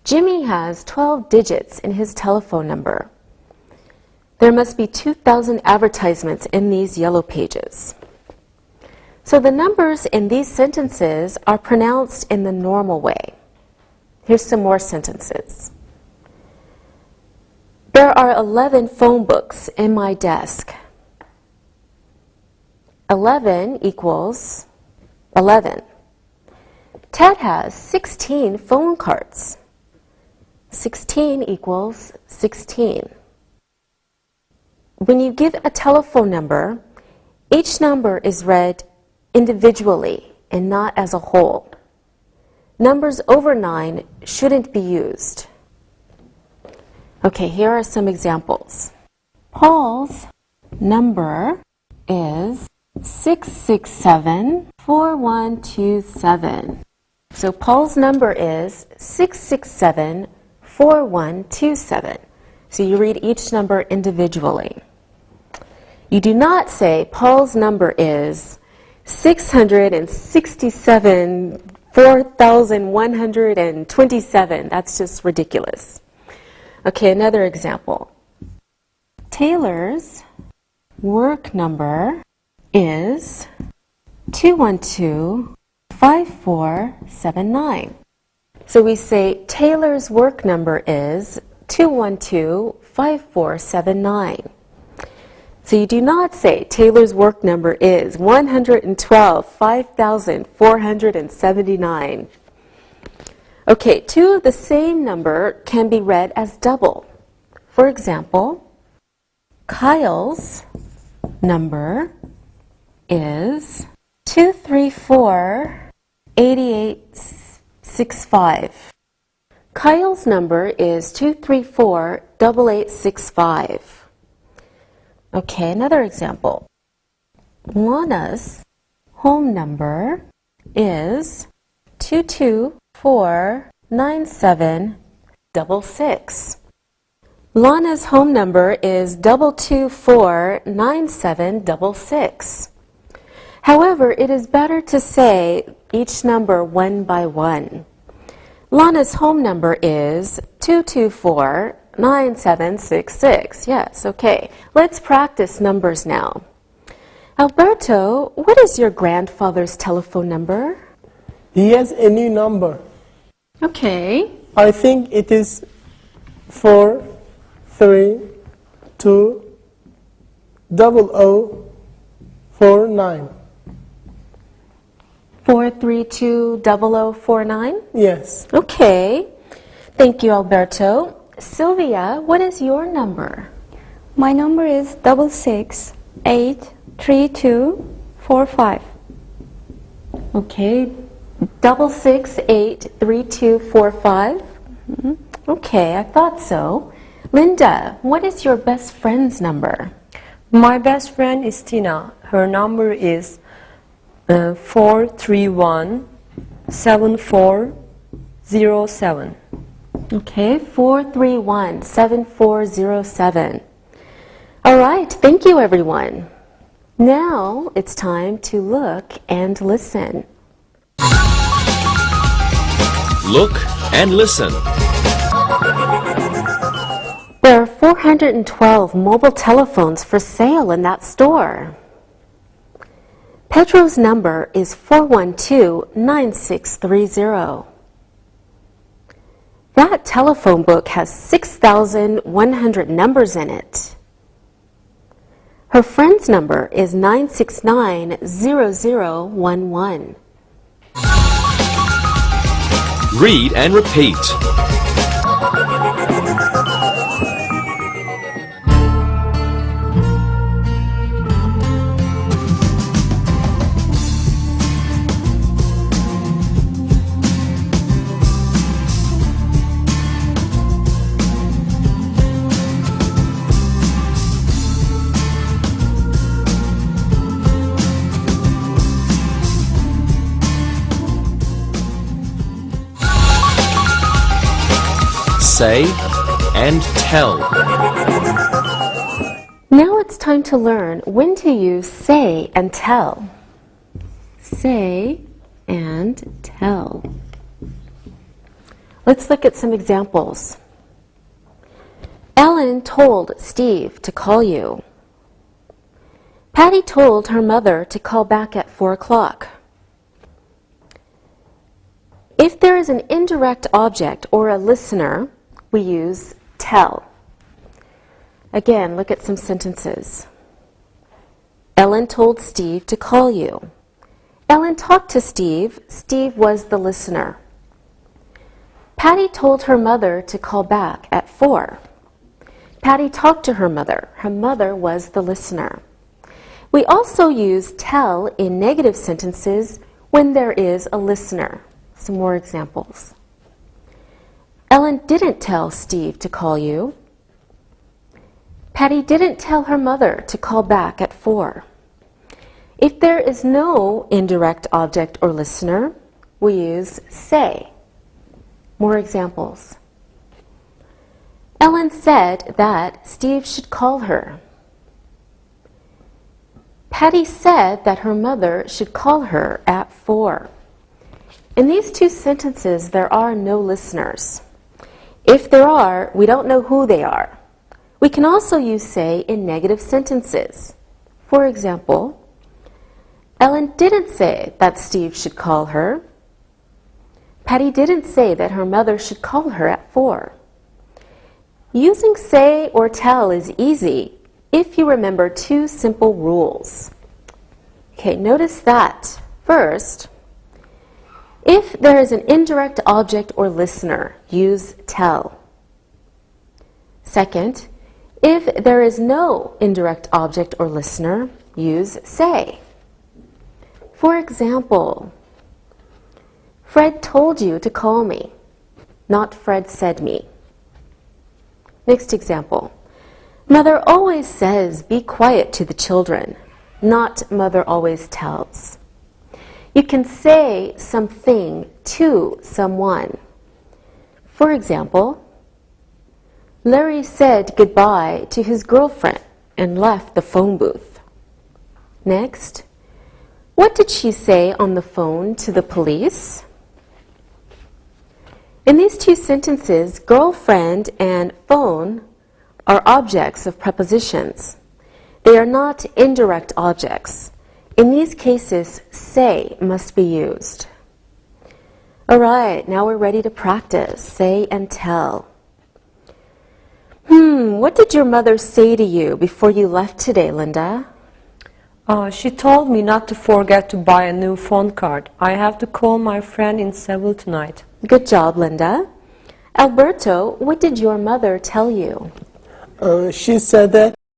Jimmy has 12 digits in his telephone number. There must be 2,000 advertisements in these yellow pages. So the numbers in these sentences are pronounced in the normal way. Here's some more sentences. There are 11 phone books in my desk. 11 equals 11. Ted has 16 phone cards. 16 equals 16. When you give a telephone number, each number is read individually and not as a whole. Numbers over 9 shouldn't be used. Okay, here are some examples. Paul's number is 667-4127. So Paul's number is 667-4127. So you read each number individually. You do not say Paul's number is 667-4127. That's just ridiculous. Okay, another example. Taylor's work number is 212-5479. So we say Taylor's work number is 212-5479. So you do not say Taylor's work number is 112-5479. Okay, two of the same number can be read as double. For example, Kyle's number is 234-8865. Kyle's number is 234-8865. Okay, another example. Lana's home number is 224-9766. Lana's home number is 224-9766. However, it is better to say each number one by one. Lana's home number is 224-9766. Yes, okay. Let's practice numbers now. Alberto, what is your grandfather's telephone number? He has a new number. Okay. I think it is 432-0049. 432-0049? Yes. Okay. Thank you, Alberto. Sylvia, what is your number? My number is 6683245. Okay. 6683245? Mm-hmm. Okay, I thought so. Linda, what is your best friend's number? My best friend is Tina. Her number is 431-7407. Okay, 431-7407. All right, thank you, everyone. Now it's time to look and listen. Look and listen. There are 412 mobile telephones for sale in that store. Pedro's number is 412-9630. That telephone book has 6,100 numbers in it. Her friend's number is 969-0011. Read and repeat. Say and tell. Now it's time to learn when to use say and tell. Say and tell. Let's look at some examples. Ellen told Steve to call you. Patty told her mother to call back at 4 o'clock. If there is an indirect object or a listener, we use tell. Again, look at some sentences. Ellen told Steve to call you. Ellen talked to Steve. Steve was the listener. Patty told her mother to call back at 4. Patty talked to her mother. Her mother was the listener. We also use tell in negative sentences when there is a listener. Some more examples. Ellen didn't tell Steve to call you. Patty didn't tell her mother to call back at 4. If there is no indirect object or listener, we use say. More examples. Ellen said that Steve should call her. Patty said that her mother should call her at 4. In these two sentences, there are no listeners. If there are, we don't know who they are. We can also use say in negative sentences. For example, Ellen didn't say that Steve should call her. Patty didn't say that her mother should call her at 4. Using say or tell is easy if you remember two simple rules. Okay, notice that. First, if there is an indirect object or listener, use tell. Second, if there is no indirect object or listener, use say. For example, Fred told you to call me, not Fred said me. Next example. Mother always says, be quiet to the children, not mother always tells. You can say something to someone. For example, Larry said goodbye to his girlfriend and left the phone booth. Next, what did she say on the phone to the police? In these two sentences, girlfriend and phone are objects of prepositions. They are not indirect objects. In these cases, say must be used. All right, now we're ready to practice. Say and tell. What did your mother say to you before you left today, Linda? She told me not to forget to buy a new phone card. I have to call my friend in Seville tonight. Good job, Linda. Alberto, what did your mother tell you? She said that